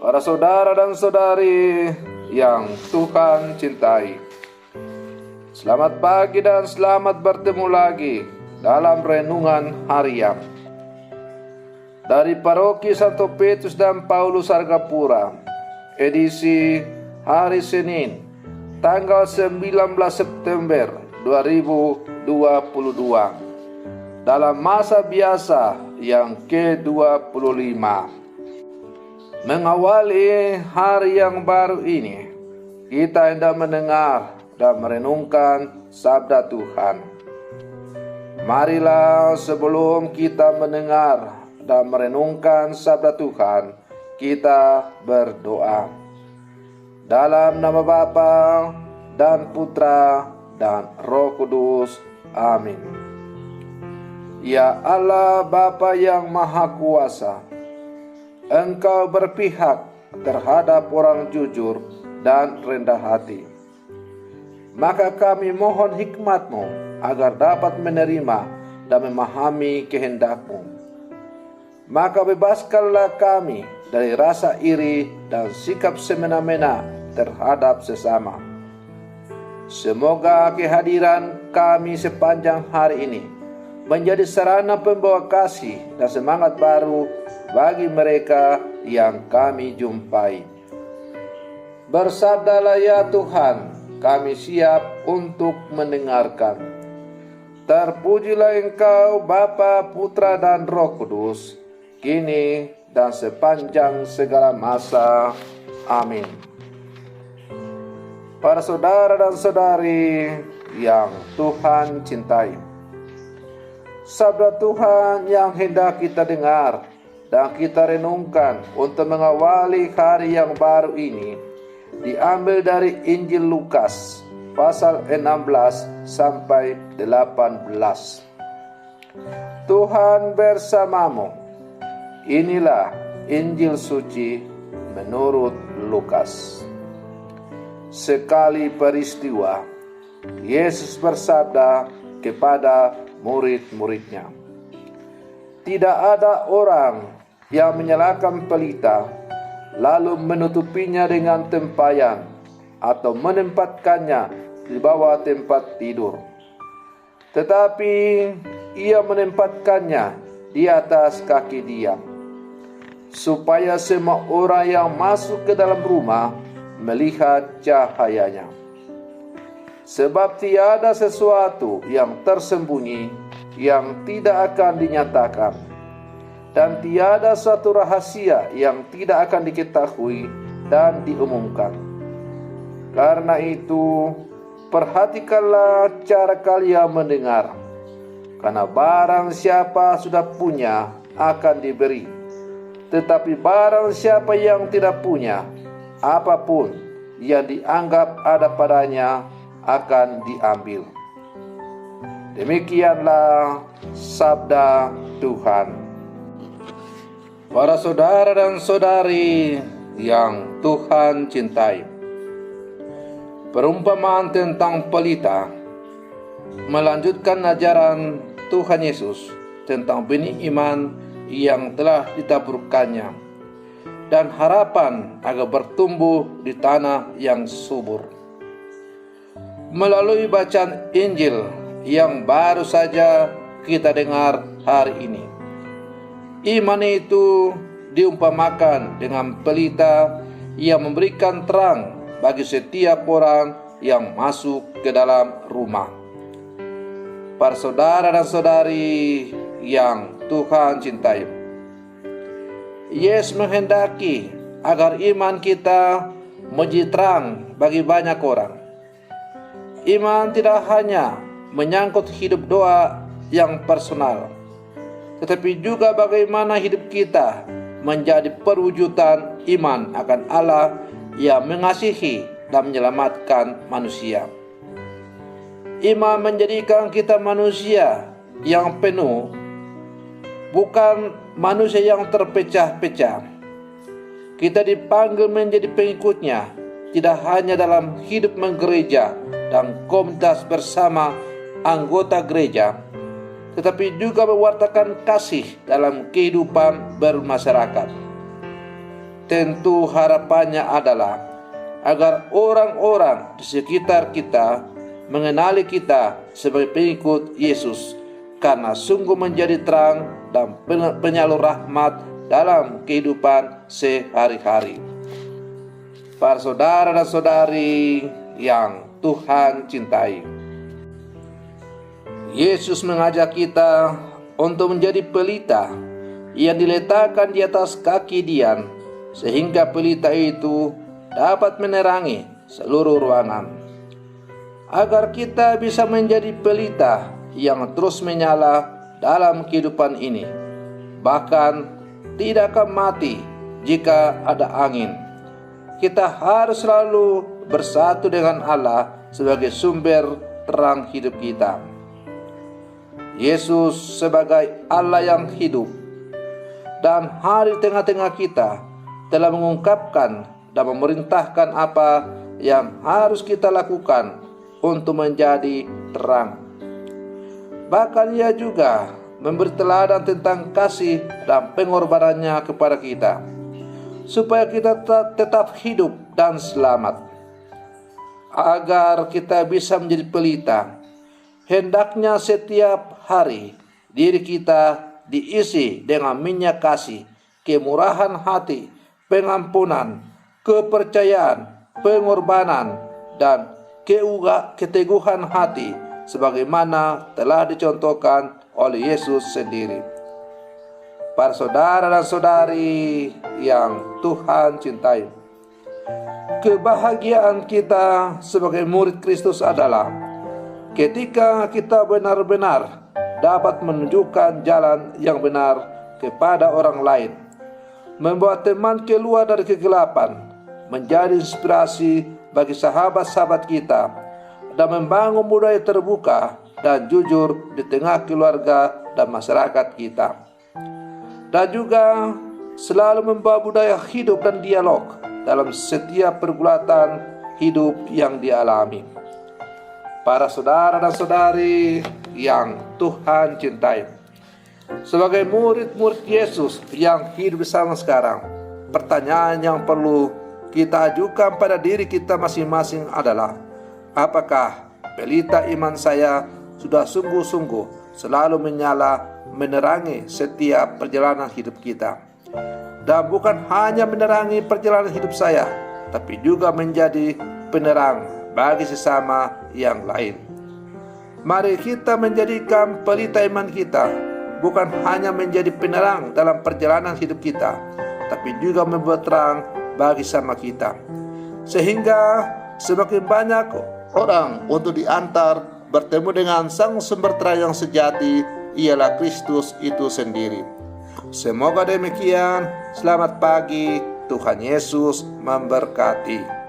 Para saudara dan saudari yang Tuhan cintai, selamat pagi dan selamat bertemu lagi dalam renungan harian dari Paroki Santo Petrus dan Paulus Argapura, edisi hari Senin, tanggal 19 September 2022, dalam masa biasa yang ke-25. Mengawali hari yang baru ini, kita hendak mendengar dan merenungkan sabda Tuhan. Marilah sebelum kita mendengar dan merenungkan sabda Tuhan, kita berdoa. Dalam nama Bapa dan Putra dan Roh Kudus. Amin. Ya Allah Bapa yang Maha Kuasa, Engkau berpihak terhadap orang jujur dan rendah hati. Maka kami mohon hikmat-Mu agar dapat menerima dan memahami kehendak-Mu. Maka bebaskanlah kami dari rasa iri dan sikap semena-mena terhadap sesama. Semoga kehadiran kami sepanjang hari ini menjadi sarana pembawa kasih dan semangat baru bagi mereka yang kami jumpai. Bersabdalah ya Tuhan, kami siap untuk mendengarkan. Terpujilah Engkau Bapa, Putra dan Roh Kudus, kini dan sepanjang segala masa. Amin. Para saudara dan saudari yang Tuhan cintai, sabda Tuhan yang hendak kita dengar dan kita renungkan untuk mengawali hari yang baru ini diambil dari Injil Lukas pasal 16 sampai 18. Tuhan bersamamu. Inilah Injil suci menurut Lukas. Sekali peristiwa, Yesus bersabda kepada murid-muridnya, "Tidak ada orang yang menyalakan pelita lalu menutupinya dengan tempayan atau menempatkannya di bawah tempat tidur. Tetapi ia menempatkannya di atas kaki dia, supaya semua orang yang masuk ke dalam rumah melihat cahayanya. Sebab tiada sesuatu yang tersembunyi yang tidak akan dinyatakan, dan tiada suatu rahasia yang tidak akan diketahui dan diumumkan. Karena itu, perhatikanlah cara kalian mendengar. Karena barang siapa sudah punya akan diberi, tetapi barang siapa yang tidak punya, apapun yang dianggap ada padanya akan diambil." Demikianlah sabda Tuhan. Para saudara dan saudari yang Tuhan cintai, perumpamaan tentang pelita melanjutkan ajaran Tuhan Yesus tentang benih iman yang telah ditaburkannya dan harapan agar bertumbuh di tanah yang subur. Melalui bacaan Injil yang baru saja kita dengar hari ini, iman itu diumpamakan dengan pelita yang memberikan terang bagi setiap orang yang masuk ke dalam rumah. Para saudara dan saudari yang Tuhan cintai, Yesus menghendaki agar iman kita menjadi terang bagi banyak orang. Iman tidak hanya menyangkut hidup doa yang personal, tetapi juga bagaimana hidup kita menjadi perwujudan iman akan Allah yang mengasihi dan menyelamatkan manusia. Iman menjadikan kita manusia yang penuh, bukan manusia yang terpecah-pecah. Kita dipanggil menjadi pengikutnya, tidak hanya dalam hidup menggereja dan komunitas bersama anggota gereja, tetapi juga mewartakan kasih dalam kehidupan bermasyarakat. tentu harapannya adalah agar orang-orang di sekitar kita mengenali kita sebagai pengikut Yesus, karena sungguh menjadi terang dan penyalur rahmat dalam kehidupan sehari-hari. Para saudara dan saudari yang Tuhan cintai, Yesus mengajak kita untuk menjadi pelita yang diletakkan di atas kaki Dian, sehingga pelita itu dapat menerangi seluruh ruangan. Agar kita bisa menjadi pelita yang terus menyala dalam kehidupan ini, bahkan tidak akan mati jika ada angin. Kita harus selalu bersatu dengan Allah sebagai sumber terang hidup kita. Yesus sebagai Allah yang hidup dan hadir di tengah-tengah kita telah mengungkapkan dan memerintahkan apa yang harus kita lakukan untuk menjadi terang. Bahkan Ia juga memberi teladan tentang kasih dan pengorbanannya kepada kita, supaya kita tetap hidup dan selamat. Agar kita bisa menjadi pelita, hendaknya setiap hari diri kita diisi dengan minyak kasih, kemurahan hati, pengampunan, kepercayaan, pengorbanan, dan keteguhan hati, sebagaimana telah dicontohkan oleh Yesus sendiri. Para saudara dan saudari yang Tuhan cintai, kebahagiaan kita sebagai murid Kristus adalah ketika kita benar-benar dapat menunjukkan jalan yang benar kepada orang lain, membawa teman keluar dari kegelapan, menjadi inspirasi bagi sahabat-sahabat kita, dan membangun budaya terbuka dan jujur di tengah keluarga dan masyarakat kita. Dan juga selalu membawa budaya hidup dan dialog dalam setiap pergulatan hidup yang dialami. Para saudara dan saudari yang Tuhan cintai, sebagai murid-murid Yesus yang hidup bersama sekarang, pertanyaan yang perlu kita ajukan pada diri kita masing-masing adalah, apakah pelita iman saya sudah sungguh-sungguh selalu menyala menerangi setiap perjalanan hidup kita, dan bukan hanya menerangi perjalanan hidup saya, tapi juga menjadi penerang bagi sesama yang lain. Mari kita menjadikan pelita iman kita bukan hanya menjadi penerang dalam perjalanan hidup kita, tapi juga membuat terang bagi sama kita, sehingga semakin banyak orang untuk diantar bertemu dengan sang sumber terang yang sejati, ialah Kristus itu sendiri. Semoga demikian. Selamat pagi, Tuhan Yesus memberkati.